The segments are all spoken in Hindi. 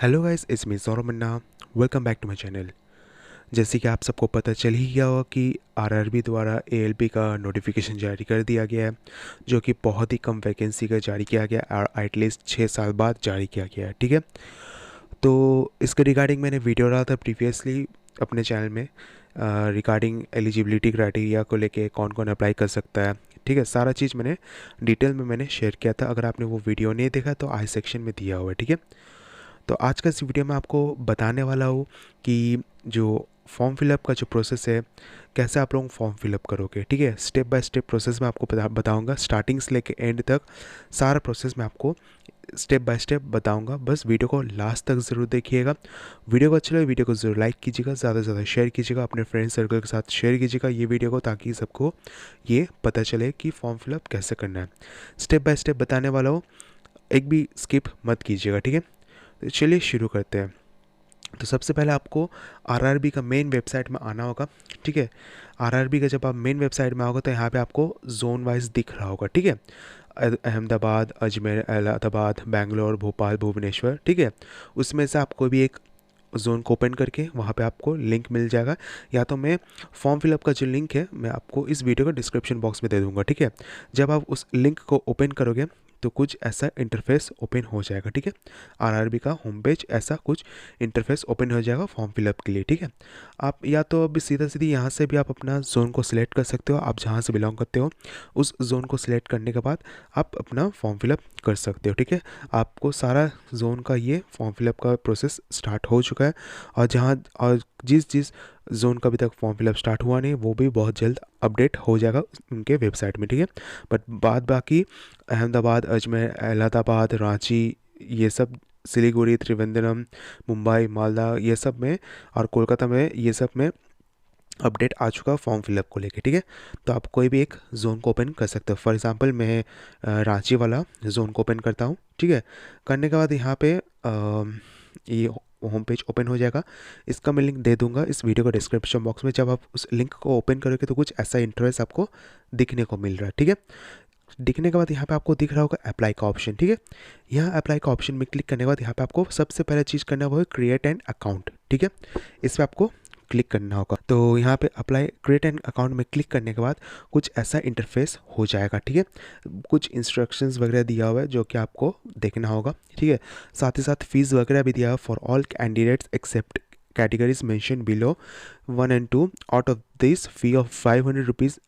Hello guys, it's me Saurabh Manna. Welcome back to my channel. जैसे कि आप सबको पता चल ही गया होगा कि आरआरबी द्वारा एएलपी का नोटिफिकेशन जारी कर दिया गया है, जो कि बहुत ही कम वैकेंसी का जारी किया गया और एटलीस्ट 6 साल बाद जारी किया गया है। ठीक है, तो इसके रिगार्डिंग मैंने वीडियो डाला था प्रीवियसली अपने चैनल में रिगार्डिंग एलिजिबिलिटी क्राइटेरिया को लेके कौन कौन अप्लाई कर सकता है। ठीक है, सारा चीज़ मैंने डिटेल में शेयर किया था। अगर आपने वो वीडियो नहीं देखा तो आई सेक्शन में दिया हुआ है। ठीक है, तो आज का इस वीडियो में आपको बताने वाला हूँ कि जो फॉर्म फिलअप का जो प्रोसेस है, कैसे आप लोग फॉर्म फिलअप करोगे। ठीक है, स्टेप बाय स्टेप प्रोसेस मैं आपको बताऊंगा, स्टार्टिंग से लेके एंड तक सारा प्रोसेस मैं आपको स्टेप बाय स्टेप बताऊंगा। बस वीडियो को लास्ट तक ज़रूर देखिएगा। वीडियो को अच्छा लगे वीडियो को ज़रूर लाइक कीजिएगा, ज़्यादा से ज़्यादा शेयर कीजिएगा, अपने फ्रेंड सर्कल के साथ शेयर कीजिएगा ये वीडियो को, ताकि सबको ये पता चले कि फॉर्म फिलअप कैसे करना है। स्टेप बाय स्टेप बताने वाला हूँ, एक भी स्किप मत कीजिएगा। ठीक है, तो चलिए शुरू करते हैं। तो सबसे पहले आपको आरआरबी का मेन वेबसाइट में आना होगा। ठीक है, आरआरबी का जब आप मेन वेबसाइट में आओगे तो यहाँ पे आपको जोन वाइज दिख रहा होगा। ठीक है, अहमदाबाद, अजमेर, इलाहाबाद, बेंगलोर, भोपाल, भुवनेश्वर। ठीक है, उसमें से आप कोई भी एक जोन को ओपन करके वहाँ पे आपको लिंक मिल जाएगा, या तो मैं फॉर्म फिलअप का जो लिंक है मैं आपको इस वीडियो का डिस्क्रिप्शन बॉक्स में दे दूँगा। ठीक है, जब आप उस लिंक को ओपन करोगे तो कुछ ऐसा इंटरफेस ओपन हो जाएगा। ठीक है, आरआरबी का होम पेज ऐसा कुछ इंटरफेस ओपन हो जाएगा फॉर्म फिलअप के लिए। ठीक है, आप या तो अभी सीधा सीधी यहाँ से भी आप अपना जोन को सिलेक्ट कर सकते हो, आप जहाँ से बिलोंग करते हो उस जोन को सिलेक्ट करने के बाद आप अपना फॉर्म फिलअप कर सकते हो। ठीक है, आपको सारा जोन का ये फॉर्म फिलअप का प्रोसेस स्टार्ट हो चुका है, और जिस जिस जोन का अभी तक फॉर्म फिलअप स्टार्ट हुआ नहीं वो भी बहुत जल्द अपडेट हो जाएगा उनके वेबसाइट में। ठीक है, बट बाद बाकी अहमदाबाद, अजमेर, इलाहाबाद, रांची, ये सब, सिलीगुड़ी, त्रिवेंद्रम, मुंबई, मालदा, ये सब में, और कोलकाता में, ये सब में अपडेट आ चुका फॉर्म फिलअप को लेके। ठीक है, तो आप कोई भी एक जोन को ओपन कर सकते हो। फॉर एग्जांपल मैं रांची वाला जोन को ओपन करता हूँ। ठीक है, करने के बाद यहाँ पे ये होम पेज ओपन हो जाएगा। इसका मैं लिंक दे दूंगा इस वीडियो का डिस्क्रिप्शन बॉक्स में। जब आप उस लिंक को ओपन करोगे तो कुछ ऐसा इंटरफेस आपको दिखने को मिल रहा है। ठीक है, दिखने के बाद यहाँ पे आपको दिख रहा होगा अप्लाई का ऑप्शन। ठीक है, यहाँ अप्लाई का ऑप्शन में क्लिक करने के बाद यहाँ पे आपको सबसे पहले चीज़ करना है वो है क्रिएट एन अकाउंट। ठीक है, इस पर आपको क्लिक करना होगा। तो यहाँ पे अप्लाई क्रिएट एन अकाउंट में क्लिक करने के बाद कुछ ऐसा इंटरफेस हो जाएगा। ठीक है, कुछ इंस्ट्रक्शंस वगैरह दिया हुआ है जो कि आपको देखना होगा। ठीक है, साथ ही साथ फीस वगैरह भी दिया हुआ for all candidates except categories mention below 1 and 2 out of this fee of 500 rupees.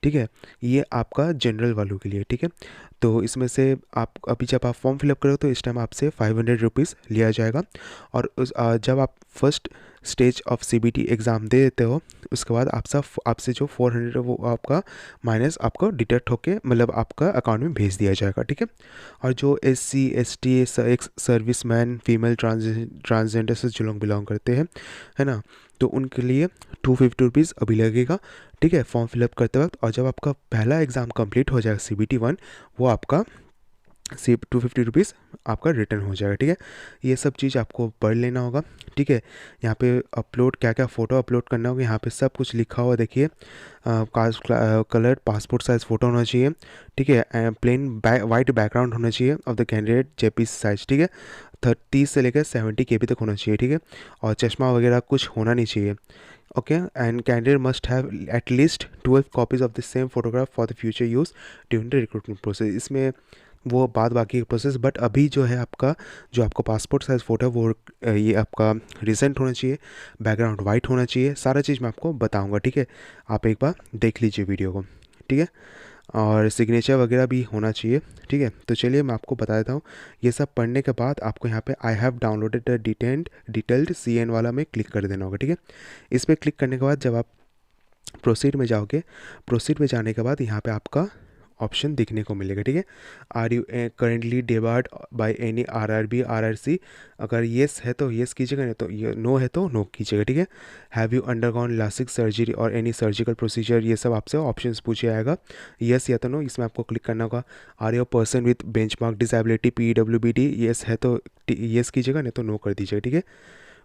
ठीक है, ये आपका जनरल वालों के लिए। ठीक है, तो इसमें से आप अभी जब आप फॉर्म फिलअप करो तो इस टाइम आपसे 500 रुपीज़ लिया जाएगा, और जब आप first stage of CBT exam दे देते हो उसके बाद आपसे जो 400 है वो आपका माइनस आपको डिडक्ट होके मतलब आपका अकाउंट में भेज दिया जाएगा। ठीक है, और जो SC ST ex service man, female transgender से जो लोग बिलोंग करते हैं, है ना, तो उनके लिए 250 रुपीज़ अभी लगेगा। ठीक है, फॉर्म फिलअप करते वक्त। और जब आपका पहला एग्ज़ाम कंप्लीट हो जाएगा CBT 1, वो आपका 250 रुपीज़ आपका रिटर्न हो जाएगा। ठीक है, ये सब चीज़ आपको पढ़ लेना होगा। ठीक है, यहाँ पे अपलोड क्या क्या फ़ोटो अपलोड करना होगा यहाँ पे सब कुछ लिखा हुआ देखिए। Cast colour passport size photo होना चाहिए। ठीक है, प्लेन वाइट बैकग्राउंड होना चाहिए of the candidate, JPG size. ठीक है, 30 से लेकर 70 KB तक होना चाहिए। ठीक है, और चश्मा वगैरह कुछ होना नहीं चाहिए। Okay, and candidate must have at least 12 copies of the same photograph for the future use during the recruitment process. इसमें वो बाद बाकी प्रोसेस, बट अभी जो है आपका जो आपका पासपोर्ट साइज़ फ़ोटो है वो ये आपका रिसेंट होना चाहिए, बैकग्राउंड वाइट होना चाहिए। सारा चीज़ मैं आपको बताऊंगा। ठीक है, आप एक बार देख लीजिए वीडियो को। ठीक है, और सिग्नेचर वगैरह भी होना चाहिए। ठीक है, तो चलिए मैं आपको बता देता हूँ। ये सब पढ़ने के बाद आपको यहाँ पे I have downloaded the detailed CN वाला में क्लिक कर देना होगा। ठीक है, इस पर क्लिक करने के बाद जब आप प्रोसीड में जाओगे, प्रोसीड में जाने के बाद यहाँ पे आपका ऑप्शन दिखने को मिलेगा। ठीक है, are you currently debarred by any RRB RRC, अगर येस है तो येस कीजिएगा, नहीं तो ये नो है तो नो कीजिएगा। ठीक है, have you undergone LASIK surgery और एनी सर्जिकल प्रोसीजर, ये सब आपसे ऑप्शंस पूछे आएगा, येस या तो नो, इसमें आपको क्लिक करना होगा। Are you person with benchmark disability PWBD, yes है तो येस कीजिएगा, नहीं तो नो कर दीजिएगा। ठीक है,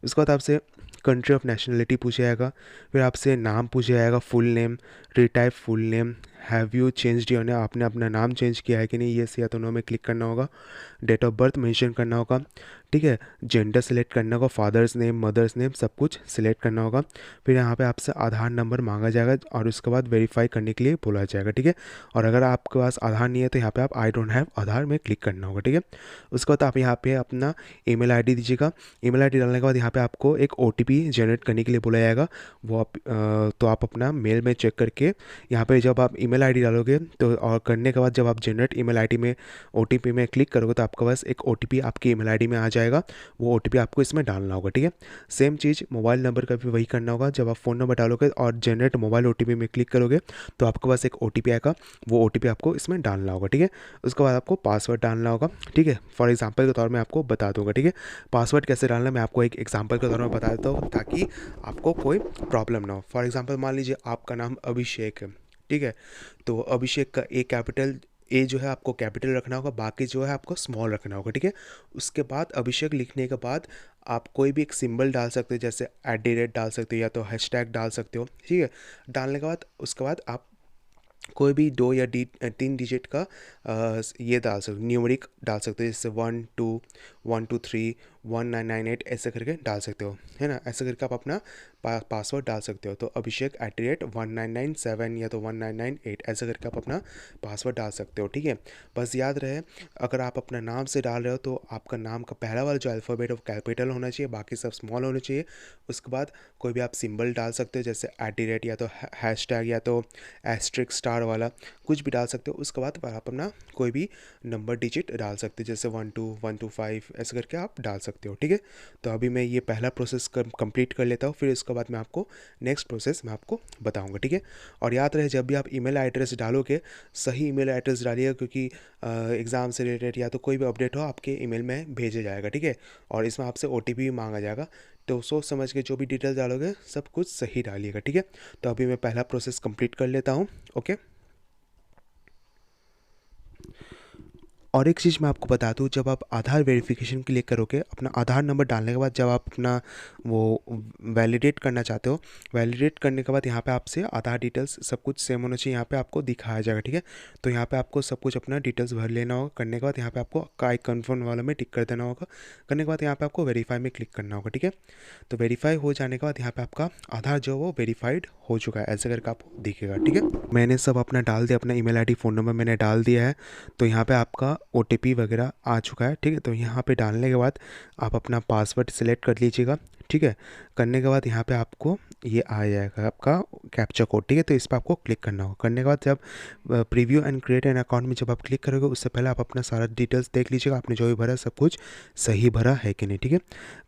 उसके बाद आपसे कंट्री ऑफ नेशनलिटी पूछा जाएगा, फिर आपसे नाम पूछा जाएगा, full name, retype full name, have you changed your name, आपने अपना नाम चेंज किया है कि नहीं, येस या तो नो में क्लिक करना होगा। डेट ऑफ बर्थ मेंशन करना होगा, ठीक है। जेंडर सेलेक्ट करना होगा, फादर्स नेम, मदर्स नेम, सब कुछ सिलेक्ट करना होगा। फिर यहाँ पे आपसे आधार नंबर मांगा जाएगा और उसके बाद वेरीफाई करने के लिए बोला जाएगा, ठीक है। और अगर आपके पास आधार नहीं है तो यहाँ पे आप आई डोंट हैव आधार में क्लिक करना होगा, ठीक है। उसके बाद आप यहाँ पे अपना ईमेल आईडी दीजिएगा। ईमेल आईडी डालने के बाद यहाँ पे आपको एक ओटीपी जनरेट करने के लिए बोला जाएगा। वो आप तो आप अपना मेल में चेक करके यहाँ पे जब आप ईमेल आईडी डालोगे तो और करने के बाद जब आप जनरेट ईमेल आईडी में ओटीपी में क्लिक करोगे तो आपके पास एक ओटीपी आपकी ईमेल आईडी में आ जाएगा। वो ओटीपी आपको इसमें डालना होगा, ठीक है। सेम चीज़ मोबाइल नंबर का भी वही करना होगा। जब आप फ़ोन नंबर डालोगे और जनरेट मोबाइल ओटीपी में क्लिक करोगे तो आपके पास एक ओटीपी आएगा, वो ओटीपी आपको इसमें डालना होगा, ठीक है। उसके बाद आपको पासवर्ड डालना होगा, ठीक है। फॉर एग्जांपल के तौर में आपको बता दूंगा, ठीक है। पासवर्ड कैसे डालना मैं आपको एक एग्जांपल के तौर में बता देता हूँ ताकि आपको कोई प्रॉब्लम ना हो। फॉर एग्जांपल मान लीजिए आपका नाम अभिषेक है, ठीक है। तो अभिषेक का ए जो है आपको कैपिटल रखना होगा, बाकी जो है आपको स्मॉल रखना होगा, ठीक है। उसके बाद अभिषेक लिखने के बाद आप कोई भी एक सिंबल डाल सकते हो, जैसे @ डाल सकते हो या तो हैशटैग डाल सकते हो, ठीक है। डालने के बाद उसके बाद आप कोई भी 2 या 3 डिजिट का ये डाल सकते हो, न्यूमरिक डाल सकते हो, जैसे 1 2 1 2 3 1998 ऐसे करके डाल सकते हो, है ना। ऐसे करके आप अपना पासवर्ड डाल सकते हो। तो अभिषेक @1997 या तो 1998 ऐसे करके आप अपना पासवर्ड डाल सकते हो, ठीक है। बस याद रहे अगर आप अपना नाम से डाल रहे हो तो आपका नाम का पहला वाला जो अल्फ़ाबेट है वो कैपिटल होना चाहिए, बाकी सब स्मॉल होने चाहिए। उसके बाद कोई भी आप सिंबल डाल सकते हो, जैसे @ या तो हैशटैग या तो एस्ट्रिक स्टार वाला कुछ भी डाल सकते हो। उसके बाद आप अपना कोई भी नंबर डिजिट डाल सकते हो, जैसे 1 2 1 2 5 ऐसे करके आप डाल सकते हो, ठीक है। तो अभी मैं ये पहला प्रोसेस कंप्लीट कर लेता हूँ, फिर उसके बाद मैं आपको नेक्स्ट प्रोसेस मैं आपको बताऊँगा, ठीक है। और याद रहे जब भी आप ईमेल एड्रेस डालोगे सही ईमेल एड्रेस डालिएगा, क्योंकि एग्ज़ाम से रिलेटेड या तो कोई भी अपडेट हो आपके ईमेल में भेजा जाएगा, ठीक है। और इसमें आपसे ओटीपी भी मांगा जाएगा, तो सोच समझ के जो भी डिटेल्स डालोगे सब कुछ सही डालिएगा, ठीक है। तो अभी मैं पहला प्रोसेस कंप्लीट कर लेता हूँ, ओके। और एक चीज़ मैं आपको बता दूँ, जब आप आधार वेरिफिकेशन के लिए करोगे अपना आधार नंबर डालने के बाद जब आप अपना वो वैलिडेट करना चाहते हो, वैलिडेट करने के बाद यहाँ पे आपसे आधार डिटेल्स सब कुछ सेम होना चाहिए, यहाँ पे आपको दिखाया जाएगा, ठीक है। तो यहाँ पे आपको सब कुछ अपना डिटेल्स भर लेना होगा। करने के बाद यहाँ पे आपको आई कन्फर्म वाला में टिक कर देना होगा। करने के बाद यहाँ पे आपको वेरीफाई में क्लिक करना होगा, ठीक है। तो वेरीफाई हो जाने के बाद यहाँ पे आपका आधार जो वो वेरीफाइड हो चुका है, ऐसे करके आपको दिखेगा, ठीक है। मैंने सब अपना डाल दिया, अपना ईमेल आईडी फ़ोन नंबर मैंने डाल दिया है। तो यहाँ पे आपका ओटीपी वगैरह आ चुका है, ठीक है। तो यहाँ पे डालने के बाद आप अपना पासवर्ड सेलेक्ट कर लीजिएगा, ठीक है। करने के बाद यहाँ पे आपको ये आ जाएगा आपका कैप्चा कोड, ठीक है। तो इस पर आपको क्लिक करना होगा। करने के बाद जब preview and create an account में जब आप क्लिक करोगे उससे पहले आप अपना सारा डिटेल्स देख लीजिएगा, आपने जो भी भरा सब कुछ सही भरा है कि नहीं, ठीक है।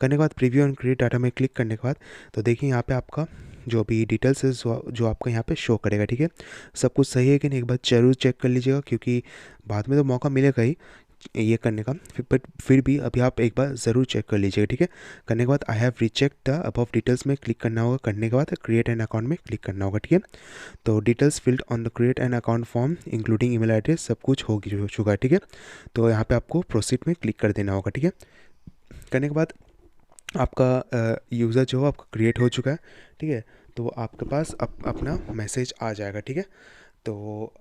करने के बाद प्रीव्यू एंड क्रिएट डाटा में क्लिक करने के बाद तो देखिए यहाँ पे आपका जो भी डिटेल्स है जो आपका यहाँ पे शो करेगा, ठीक है। सब कुछ सही है कि नहीं एक बार जरूर चेक कर लीजिएगा, क्योंकि बाद में तो मौका मिलेगा ही ये करने का, बट फिर भी अभी आप एक बार ज़रूर चेक कर लीजिएगा, ठीक है। करने के बाद I have recheck the above details में क्लिक करना होगा। करने के बाद क्रिएट एन अकाउंट में क्लिक करना होगा, ठीक है। तो details field on the create an account form including email address सब कुछ हो चुका है, ठीक है। तो यहाँ पे आपको प्रोसीड में क्लिक कर देना होगा, ठीक है। करने के बाद आपका यूज़र जो है आपका क्रिएट हो चुका है, ठीक है। तो आपके पास अपना मैसेज आ जाएगा, ठीक है। तो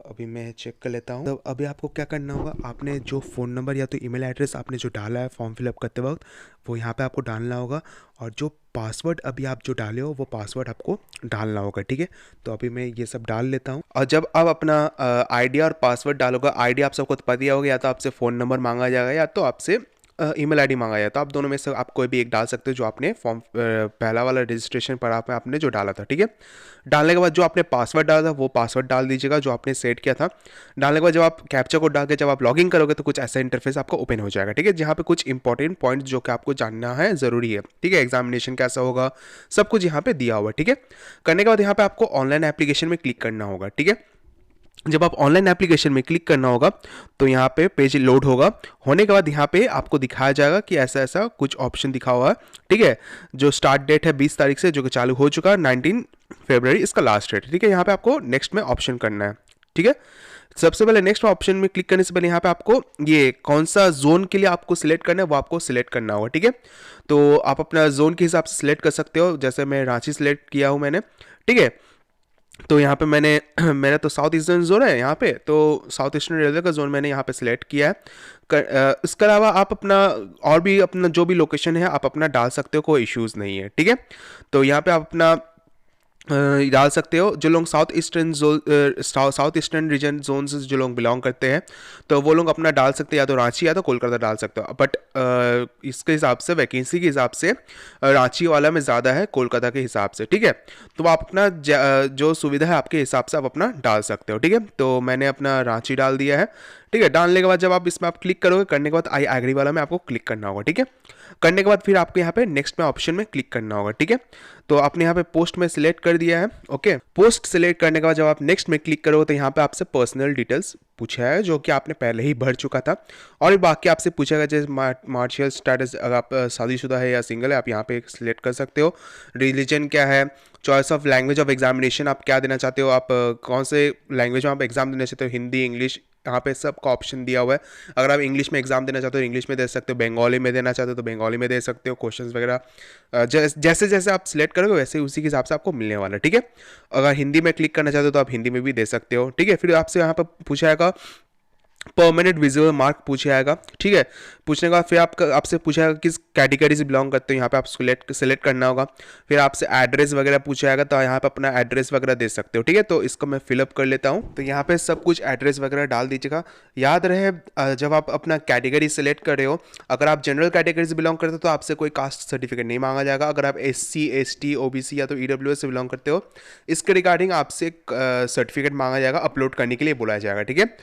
अभी मैं चेक कर लेता हूँ। तो अभी आपको क्या करना होगा, आपने जो फ़ोन नंबर या तो ईमेल एड्रेस आपने जो डाला है फॉर्म फिलअप करते वक्त वो यहाँ पे आपको डालना होगा, और जो पासवर्ड अभी आप जो डाले हो वो पासवर्ड आपको डालना होगा, ठीक है। तो अभी मैं ये सब डाल लेता हूँ। और जब आप अपना आईडी और पासवर्ड डालोगे, आईडी आप सबको पता ही होगा, या तो आपसे फ़ोन नंबर मांगा जाएगा या तो आपसे ईमेल आईडी मांगा जाता है। आप दोनों में से आप कोई भी एक डाल सकते हो जो आपने फॉर्म पहला वाला रजिस्ट्रेशन पर आपने जो डाला था, ठीक है। डालने के बाद जो आपने पासवर्ड डाला था वो पासवर्ड डाल दीजिएगा जो आपने सेट किया था। डालने के बाद जब आप कैप्चा कोड डाल के जब आप लॉगिन करोगे तो कुछ ऐसा इंटरफेस आपको ओपन हो जाएगा, ठीक है। जहाँ पे कुछ इंपॉर्टेंट पॉइंट जो कि आपको जानना है ज़रूरी है, ठीक है। एग्जामिनेशन कैसा होगा सब कुछ यहाँ पे दिया हुआ है, ठीक है। करने के बाद यहाँ पे आपको ऑनलाइन एप्लीकेशन में क्लिक करना होगा, ठीक है। जब आप ऑनलाइन एप्लीकेशन में क्लिक करना होगा तो यहाँ पे पेज लोड होगा। होने के बाद यहाँ पे आपको दिखाया जाएगा कि ऐसा ऐसा कुछ ऑप्शन दिखा हुआ है, ठीक है। जो स्टार्ट डेट है 20 तारीख से जो कि चालू हो चुका है, 19 फरवरी इसका लास्ट डेट, ठीक है। यहाँ पे आपको नेक्स्ट में ऑप्शन करना है, ठीक है। सबसे पहले नेक्स्ट ऑप्शन में क्लिक करने से पहले यहाँ पे आपको ये कौन सा जोन के लिए आपको सिलेक्ट करना है वो आपको सिलेक्ट करना होगा, ठीक है। तो आप अपना जोन के हिसाब से सिलेक्ट कर सकते हो, जैसे मैं रांची सिलेक्ट किया हूँ मैंने, ठीक है। तो यहाँ पे मैंने मेरा तो साउथ ईस्टर्न जोन है यहाँ पे, तो साउथ ईस्टर्न रेलवे का जोन मैंने यहाँ पे सिलेक्ट किया है। इसके अलावा आप अपना और भी अपना जो भी लोकेशन है आप अपना डाल सकते हो, कोई इश्यूज़ नहीं है, ठीक है। तो यहाँ पे आप अपना डाल सकते हो। जो लोग south eastern south eastern region zone से जो लोग बिलोंग करते हैं तो वो लोग अपना डाल सकते हैं, या तो रांची या तो कोलकाता डाल सकते हो। बट इसके हिसाब से वैकेंसी के हिसाब से रांची वाला में ज़्यादा है कोलकाता के हिसाब से, ठीक है। तो आप अपना जो सुविधा है आपके हिसाब से आप अपना डाल सकते हो, ठीक है। तो मैंने अपना रांची डाल दिया है, ठीक है। डालने के बाद जब आप इसमें आप क्लिक करोगे, करने के बाद आई एग्री वाला में आपको क्लिक करना होगा, ठीक है। करने के बाद फिर आपको यहाँ पे नेक्स्ट में ऑप्शन में क्लिक करना होगा, ठीक है। तो आपने यहाँ पे पोस्ट में सिलेक्ट कर दिया है, ओके। पोस्ट सिलेक्ट करने के बाद जब आप नेक्स्ट में क्लिक करोगे तो यहाँ पे आपसे पर्सनल डिटेल्स पूछा है, जो कि आपने पहले ही भर चुका था। और बाकी आपसे पूछेगा जैसे मार्शियल स्टेटस, अगर आप शादीशुदा है या सिंगल है आप यहाँ पे सिलेक्ट कर सकते हो। रिलीजन क्या है, choice of language of examination आप क्या देना चाहते हो, आप कौन से लैंग्वेज में आप एग्जाम देना चाहते हो, हिंदी, इंग्लिश, यहाँ पे सबका ऑप्शन दिया हुआ है। अगर आप इंग्लिश में एग्जाम देना चाहते हो इंग्लिश में दे सकते हो, बंगाली में देना चाहते हो तो बंगाली में दे सकते हो। क्वेश्चंस वगैरह जैसे जैसे आप सिलेक्ट करोगे वैसे उसी के हिसाब से आपको मिलने वाला है, ठीक है। अगर हिंदी में क्लिक करना चाहते हो तो आप हिंदी में भी दे सकते हो, ठीक है। फिर आपसे यहाँ पर पूछा जाएगा परमानेंट विजुअल मार्क पूछा जाएगा, ठीक है। पूछने के बाद फिर आपसे पूछा जाएगा किस कैटेगरी से बिलोंग करते हो, यहाँ पे आप सिलेक्ट करना होगा। फिर आपसे एड्रेस वगैरह पूछा जाएगा, तो यहाँ पे अपना एड्रेस वगैरह दे सकते हो, ठीक है। तो इसको मैं फिलअप कर लेता हूँ। तो यहाँ पे सब कुछ एड्रेस वगैरह डाल दीजिएगा। याद रहे जब आप अपना कैटेगरी सेलेक्ट कर रहे हो, अगर आप जनरल कैटेगरी से बिलोंग करते हो तो आपसे कोई कास्ट सर्टिफिकेट नहीं मांगा जाएगा। अगर आप SC ST OBC या तो EWS से बिलोंग करते हो, इसके रिगार्डिंग आपसे सर्टिफिकेट मांगा जाएगा, अपलोड करने के लिए बोला जाएगा, ठीक है।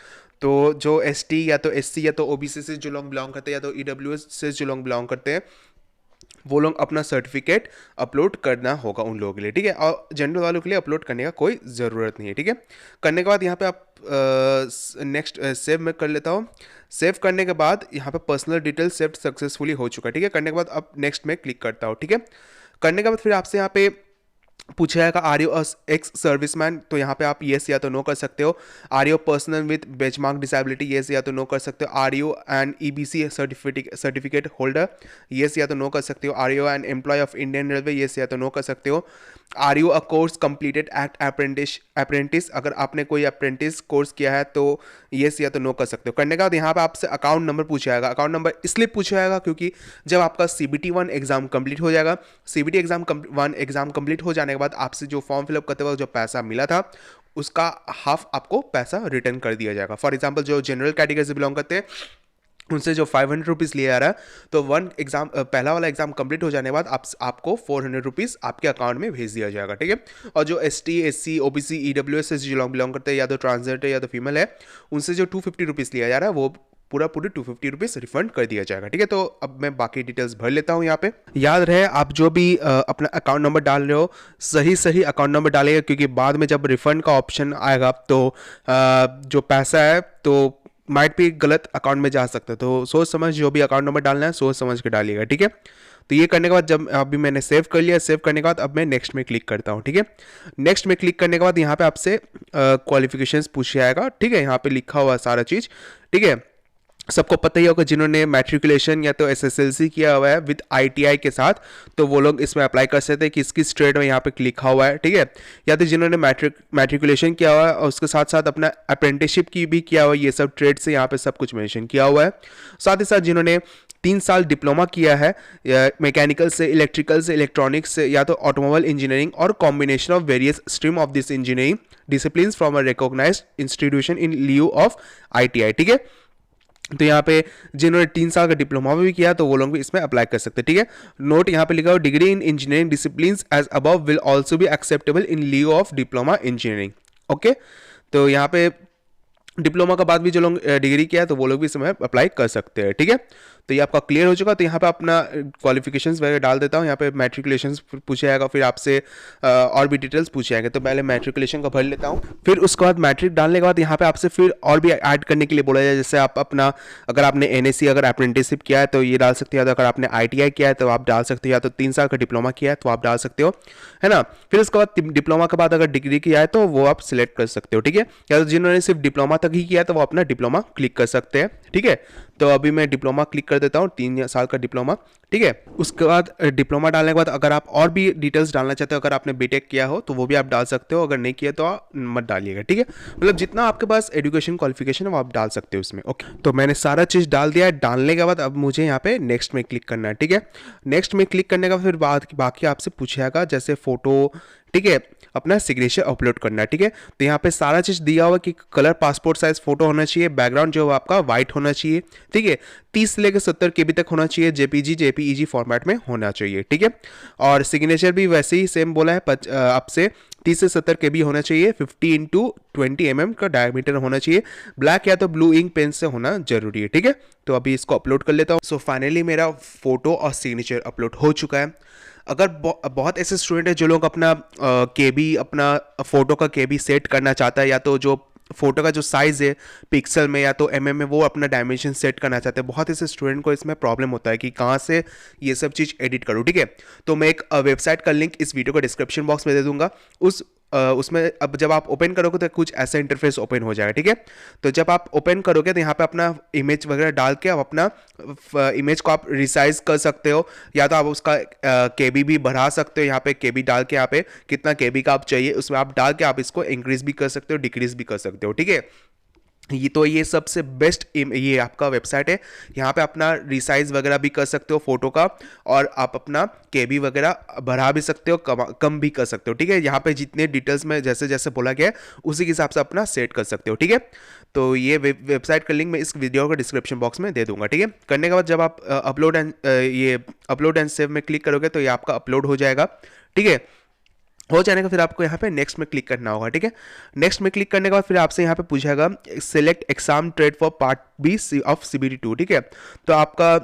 तो जो ST या तो SC या तो OBC से जो लोग बिलोंग करते हैं या तो EWS से जो लोग बिलोंग करते हैं वो लोग अपना सर्टिफिकेट अपलोड करना होगा उन लोगों के लिए, ठीक है। और जनरल वालों के लिए अपलोड करने का कोई ज़रूरत नहीं है, ठीक है। करने के बाद यहाँ पे आप नेक्स्ट सेव में कर लेता हूँ। सेव करने के बाद यहाँ पे पर्सनल डिटेल सेव सक्सेसफुली हो चुका है, ठीक है। करने के बाद अब नेक्स्ट में क्लिक करता हूँ, ठीक है। करने के बाद फिर आपसे यहाँ पे पूछा जाएगा आर यू एक्स सर्विसमैन, तो यहाँ पे आप येस या तो नो कर सकते हो। Are you personal with benchmark disability, yes या तो नो कर सकते हो। Are you an EBC certificate holder, yes या तो नो कर सकते हो। Are you an employee of Indian Railway, yes या तो नो कर सकते हो। Are you a course completed act apprentice, अगर आपने कोई अप्रेंटिस कोर्स किया है तो येस या तो नो कर सकते हो। करने के बाद यहाँ पे आपसे अकाउंट नंबर पूछा जाएगा। अकाउंट नंबर इसलिए पूछा जाएगा क्योंकि जब आपका CBT 1 एग्जाम कंप्लीट हो जाएगा, CBT एग्जाम 1 एग्जाम कंप्लीट हो जाने के बाद आपसे जो फॉर्म फिलअप करते वक्त जो पैसा मिला था उसका हाफ आपको पैसा रिटर्न कर दिया जाएगा। फॉर एग्जाम्पल जो जनरल कैटेगरी से बिलोंग करते हैं उनसे जो 500 रुपीज़ लिया जा रहा है, तो पहला वाला एग्जाम कंप्लीट हो जाने के बाद आपको 400 रुपीज़ आपके अकाउंट में भेज दिया जाएगा, ठीक है। और जो ST SC OBC EWS से जो बिलोंग करते हैं या तो ट्रांसजेंडर या तो फीमेल है उनसे जो 250 रुपीज़ लिया जा रहा है वो पूरी 250 रुपीज़ रिफंड कर दिया जाएगा, ठीक है। तो अब मैं बाकी डिटेल्स भर लेता हूँ यहाँ पे। याद रहे आप जो भी अपना अकाउंट नंबर डाल रहे हो सही अकाउंट नंबर डालेगा, क्योंकि बाद में जब रिफंड का ऑप्शन आएगा तो जो पैसा है तो माइट भी गलत अकाउंट में जा सकता है। तो सोच समझ जो भी अकाउंट नंबर डालना है सोच समझ के डालिएगा, ठीक है। तो ये करने के बाद जब अभी मैंने सेव कर लिया, सेव करने के बाद अब मैं नेक्स्ट में क्लिक करता हूँ, ठीक है। नेक्स्ट में क्लिक करने के बाद यहाँ पे आपसे क्वालिफिकेशंस पूछ जाएगा, ठीक है। यहाँ पे लिखा हुआ सारा चीज़, ठीक है। सबको पता ही होगा जिन्होंने मैट्रिकुलेशन या तो SSLC किया हुआ है विद ITI के साथ तो वो लोग इसमें अप्लाई कर सकते हैं कि किस स्ट्रेट में यहाँ पे लिखा हुआ है, ठीक है। या तो जिन्होंने मैट्रिकुलेशन किया हुआ है और उसके साथ साथ अपना अप्रेंटिसशिप की भी किया हुआ है, ये सब ट्रेड से यहाँ पे सब कुछ मेंशन किया हुआ है। साथ ही साथ जिन्होंने 3 साल डिप्लोमा किया है मैकेनिकल से, इलेक्ट्रिकल से, इलेक्ट्रॉनिक्स से या तो ऑटोमोबाइल इंजीनियरिंग और combination of various stream of this engineering discipline from a recognised institution in लिeu ऑफ ITI, ठीक है। तो यहाँ पे जिन्होंने 3 साल का डिप्लोमा भी किया तो वो लोग भी इसमें अप्लाई कर सकते हैं, ठीक है। नोट यहाँ पे लिखा हो degree in engineering disciplines as above will also be acceptable in लिeu ऑफ डिप्लोमा इंजीनियरिंग, ओके। तो यहाँ पे डिप्लोमा के बाद भी जो लोग डिग्री किया है तो वो लोग भी इसमें अप्लाई कर सकते हैं, ठीक है। तो ये आपका क्लियर हो चुका। तो यहाँ पे अपना क्वालिफिकेशंस वगैरह डाल देता हूँ। यहाँ पे मैट्रिकुलेशंस पूछा जाएगा, फिर आपसे और भी डिटेल्स पूछे जाएंगे। तो पहले मैट्रिकुलेशन का भर लेता हूँ, फिर उसके बाद मैट्रिक डालने के बाद यहाँ पे आपसे फिर और भी ऐड करने के लिए बोला जाए। जैसे आप अपना अगर आपने NSC अगर अप्रेंटिसशिप किया है तो ये डाल सकते हो, अगर आपने ITI किया है तो आप डाल सकते हो, या तो 3 साल का डिप्लोमा किया है तो आप डाल सकते हो, है ना। फिर उसके बाद डिप्लोमा के बाद अगर डिग्री किया है तो वो आप सिलेक्ट कर सकते हो, ठीक है। या तो जिन्होंने सिर्फ डिप्लोमा तक ही किया है तो वो अपना डिप्लोमा क्लिक कर सकते हैं, ठीक है। तो अभी मैं डिप्लोमा क्लिक कर देता हूँ, 3 साल का डिप्लोमा, ठीक है। उसके बाद डिप्लोमा डालने के बाद अगर आप और भी डिटेल्स डालना चाहते हो, अगर आपने बीटेक किया हो तो वो भी आप डाल सकते हो, अगर नहीं किया तो आप मत डालिएगा, ठीक है। मतलब जितना आपके पास एजुकेशन क्वालिफिकेशन है वो आप डाल सकते हो उसमें, ओके। तो मैंने सारा चीज़ डाल दिया है। डालने के बाद अब मुझे यहाँ पे नेक्स्ट में क्लिक करना है, ठीक है। नेक्स्ट में क्लिक करने का फिर बाकी आपसे पूछेगा जैसे फोटो, ठीक है, अपना सिग्नेचर अपलोड करना है, ठीक है। तो यहाँ पे सारा चीज़ दिया हुआ कि कलर पासपोर्ट साइज फोटो होना चाहिए, बैकग्राउंड जो आपका वाइट होना चाहिए, ठीक है। 30 से लेकर 70 KB तक होना चाहिए, JPG फॉर्मेट में होना चाहिए, ठीक है। और सिग्नेचर भी वैसे ही सेम बोला है, आपसे 30 से 70 KB होना चाहिए, 50x20 mm का डायमीटर होना चाहिए, ब्लैक या तो ब्लू इंक पेन से होना जरूरी है, ठीक है। तो अभी इसको अपलोड कर लेता हूँ। सो फाइनली मेरा फोटो और सिग्नेचर अपलोड हो चुका है। अगर बहुत ऐसे स्टूडेंट है जो लोग अपना केबी, अपना फोटो का केबी सेट करना चाहता है, या तो जो फोटो का जो साइज़ है पिक्सल में या तो mm में वो अपना डायमेंशन सेट करना चाहते हैं, बहुत ऐसे स्टूडेंट को इसमें प्रॉब्लम होता है कि कहाँ से ये सब चीज़ एडिट करूँ, ठीक है। तो मैं एक वेबसाइट का लिंक इस वीडियो को डिस्क्रिप्शन बॉक्स में दे दूंगा। उसमें अब जब आप ओपन करोगे तो कुछ ऐसा इंटरफेस ओपन हो जाएगा, ठीक है। तो जब आप ओपन करोगे तो यहाँ पे अपना इमेज वगैरह डाल के आप अपना इमेज को आप रिसाइज कर सकते हो, या तो आप उसका केबी भी बढ़ा सकते हो। यहाँ पे केबी डाल के यहाँ पे कितना केबी का आप चाहिए उसमें आप डाल के आप इसको इंक्रीज भी कर सकते हो, डिक्रीज भी कर सकते हो, ठीक है। ये सबसे बेस्ट ये आपका वेबसाइट है। यहाँ पे अपना रिसाइज वगैरह भी कर सकते हो फोटो का, और आप अपना केबी वगैरह बढ़ा भी सकते हो, कम भी कर सकते हो, ठीक है। यहाँ पे जितने डिटेल्स में जैसे जैसे बोला गया है उसी के हिसाब से अपना सेट कर सकते हो, ठीक है। तो ये वेबसाइट का लिंक मैं इस वीडियो का डिस्क्रिप्शन बॉक्स में दे दूंगा, ठीक है। करने के बाद जब आप अपलोड एंड सेव में क्लिक करोगे तो ये आपका अपलोड हो जाएगा, ठीक है। हो जाने का फिर आपको यहाँ पे नेक्स्ट में क्लिक करना होगा, ठीक है। नेक्स्ट में क्लिक करने के बाद फिर आपसे यहाँ पे पूछेगा select exam trade for part B of CBT 2, ठीक है। तो आपका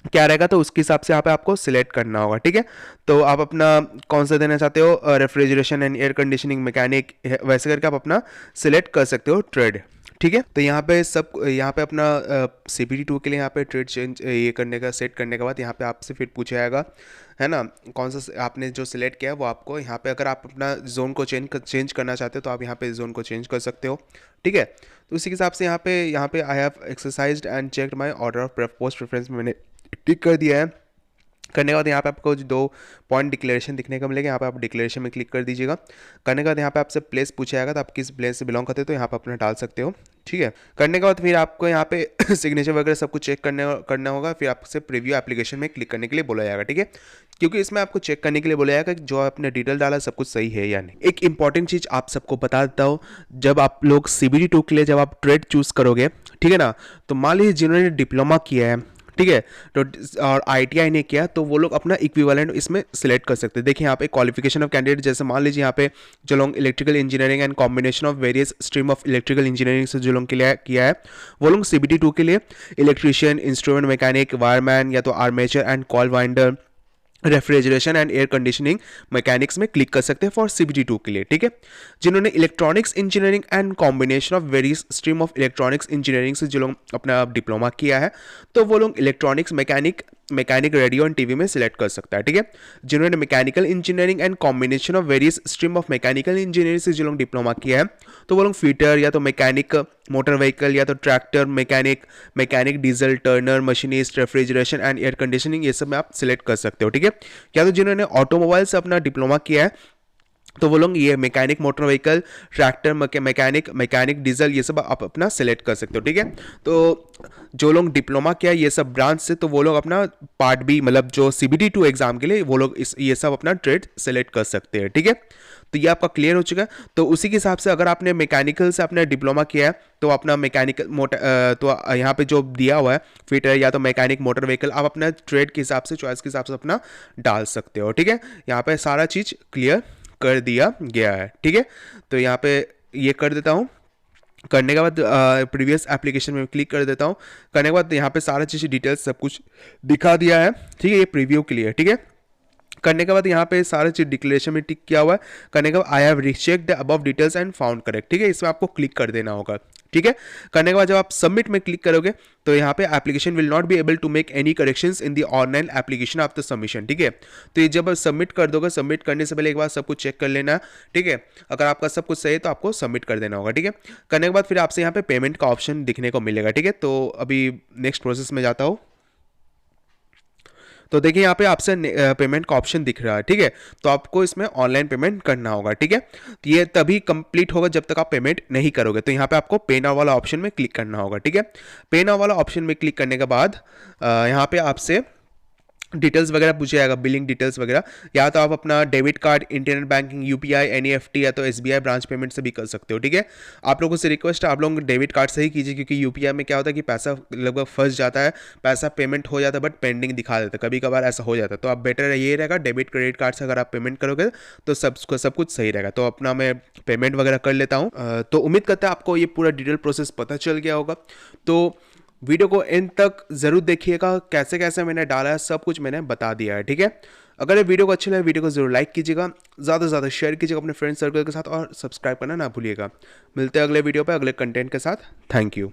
क्या रहेगा तो उसके हिसाब से यहाँ पे आपको सिलेक्ट करना होगा, ठीक है। तो आप अपना कौन सा देना चाहते हो, refrigeration and air conditioning mechanic, वैसे करके आप अपना सिलेक्ट कर सकते हो ट्रेड, ठीक है। तो यहाँ पे अपना CBT 2 के लिए यहाँ पे ट्रेड चेंज ये करने का सेट करने के बाद यहाँ पे आपसे फिर पूछा जाएगा, है ना, कौन सा आपने जो सिलेक्ट किया है वो आपको यहाँ पे, अगर आप अपना जोन को चेंज करना चाहते हो तो आप यहाँ पे जोन को चेंज कर सकते हो, ठीक है। तो उसी के हिसाब से यहाँ पे I have exercised and checked my order of post preference में मैंने टिक कर दिया है। करने के बाद यहाँ पे आपको 2 पॉइंट डिक्लेरेशन दिखने को मिलेगा, यहाँ पे आप डिक्लेरेशन में क्लिक कर दीजिएगा। करने के बाद यहाँ पे आपसे प्लेस पूछा जाएगा तो आप किस प्लेस से बिलोंग करते हो तो यहाँ पे अपना डाल सकते हो, ठीक है। करने के बाद फिर आपको यहाँ पे सिग्नेचर वगैरह सब कुछ चेक करना होगा। फिर आपसे प्रीव्यू एप्लीकेशन में क्लिक करने के लिए बोला जाएगा, ठीक है, क्योंकि इसमें आपको चेक करने के लिए बोला जाएगा कि जो आपने डिटेल डाला सब कुछ सही है या नहीं। एक इंपॉर्टेंट चीज़ आप सबको बता देता हूँ, जब आप लोग CBT 2 के लिए जब आप ट्रेड चूज़ करोगे, ठीक है ना, तो मान लीजिए जिन्होंने डिप्लोमा किया है, ठीक है, तो और ITI ने किया तो वो लोग अपना इक्विवेलेंट इसमें सिलेक्ट कर सकते हैं। देखिए यहाँ पे क्वालिफिकेशन ऑफ कैंडिडेट, जैसे मान लीजिए यहाँ पे जो लोग electrical engineering and combination of various stream of electrical engineering से जो लोग के लिए किया है वो लोग CBT 2 के लिए इलेक्ट्रीशियन, इंस्ट्रूमेंट मैकेनिक, वायरमैन या तो armature and call winder, refrigeration and air conditioning mechanics में क्लिक कर सकते हैं फॉर CBT 2 के लिए, ठीक है। जिन्होंने electronics engineering and combination of various stream of electronics engineering से जो लोग अपना डिप्लोमा किया है तो वो लोग electronics mechanic radio and TV में सिलेक्ट कर सकता है, ठीक है। जिन्होंने mechanical engineering and combination of various stream of mechanical engineering से जो लोग डिप्लोमा किया है तो वो लोग फिटर या तो मैकेनिक मोटर व्हीकल या तो tractor mechanic diesel Turner machinist, refrigeration and air conditioning, ये सब में आप सिलेक्ट कर सकते हो, ठीक है। या तो जिन्होंने ऑटोमोबाइल से अपना डिप्लोमा किया है तो वो लोग ये mechanic motor vehicle, tractor mechanic diesel, ये सब आप अपना सेलेक्ट कर सकते हो, ठीक है। तो जो लोग डिप्लोमा किया ये सब ब्रांच से तो वो लोग अपना पार्ट बी मतलब जो CBT 2 एग्जाम के लिए वो लोग ये सब अपना ट्रेड सेलेक्ट कर सकते हैं, ठीक है। तो ये आपका क्लियर हो चुका है। तो उसी के हिसाब से अगर आपने मैकेनिकल से अपना डिप्लोमा किया है तो अपना मैकेनिकल मोटर तो यहाँ पे जो दिया हुआ है फिटर या तो मैकेनिक मोटर व्हीकल आप अपना ट्रेड के हिसाब से चॉइस के हिसाब से अपना डाल सकते हो, ठीक है। यहाँ पे सारा चीज़ क्लियर कर दिया गया है, ठीक है। तो यहाँ पे ये कर देता हूँ। करने के बाद प्रीवियस एप्लीकेशन में क्लिक कर देता हूँ। करने के बाद यहाँ पे सारा चीज़ डिटेल्स सब कुछ दिखा दिया है, ठीक है। ये प्रीव्यू के लिए, ठीक है। करने के बाद यहाँ पे सारे चीज डिक्लेरेशन में टिक किया हुआ है। करने के बाद I have rechecked above details and found correct, ठीक है, इसमें आपको क्लिक कर देना होगा। ठीक है, करने के बाद जब आप सबमिट में क्लिक करोगे तो यहाँ पे application will not be able to make any corrections in the online application after submission. ठीक है, तो ये जब आप सबमिट कर दोगे, सबमिट करने से पहले एक बार सब कुछ चेक कर लेना। ठीक है, अगर आपका सब कुछ सही है तो आपको सबमिट कर देना होगा। ठीक है, करने के बाद फिर आपसे यहाँ पे पेमेंट का ऑप्शन दिखने को मिलेगा। ठीक है, तो अभी नेक्स्ट प्रोसेस में जाता हूँ। तो देखिए यहाँ पे आपसे पेमेंट का ऑप्शन दिख रहा है। ठीक है, तो आपको इसमें ऑनलाइन पेमेंट करना होगा। ठीक है, तो ये तभी कंप्लीट होगा जब तक आप पेमेंट नहीं करोगे। तो यहाँ पे आपको पे नाउ वाला ऑप्शन में क्लिक करना होगा। ठीक है, पे नाउ वाला ऑप्शन में क्लिक करने के बाद यहाँ पे आपसे डिटेल्स वगैरह पूछे जाएगा, बिलिंग डिटेल्स वगैरह। या तो आप अपना debit card, internet banking, UPI, NEFT या तो एसबीआई ब्रांच पेमेंट से भी कर सकते हो। ठीक है, आप लोगों से रिक्वेस्ट है आप लोग डेबिट कार्ड से ही कीजिए, क्योंकि यूपीआई में क्या होता है कि पैसा लगभग फंस जाता है, पैसा पेमेंट हो जाता है बट पेंडिंग दिखा देता है, कभी कभार ऐसा हो जाता है। तो आप बेटर ये रहेगा डेबिट क्रेडिट कार्ड से अगर आप पेमेंट करोगे तो सब कुछ सही रहेगा। तो अपना मैं पेमेंट वगैरह कर लेता हूँ। तो उम्मीद करता है आपको ये पूरा डिटेल प्रोसेस पता चल गया होगा। तो वीडियो को एंड तक जरूर देखिएगा, कैसे कैसे मैंने डाला है सब कुछ मैंने बता दिया है। ठीक है, अगर ये वीडियो को अच्छी लगे वीडियो को जरूर लाइक कीजिएगा, ज़्यादा से ज़्यादा शेयर कीजिएगा अपने फ्रेंड सर्कल के साथ और सब्सक्राइब करना ना भूलिएगा। मिलते हैं अगले वीडियो पे अगले कंटेंट के साथ। Thank you.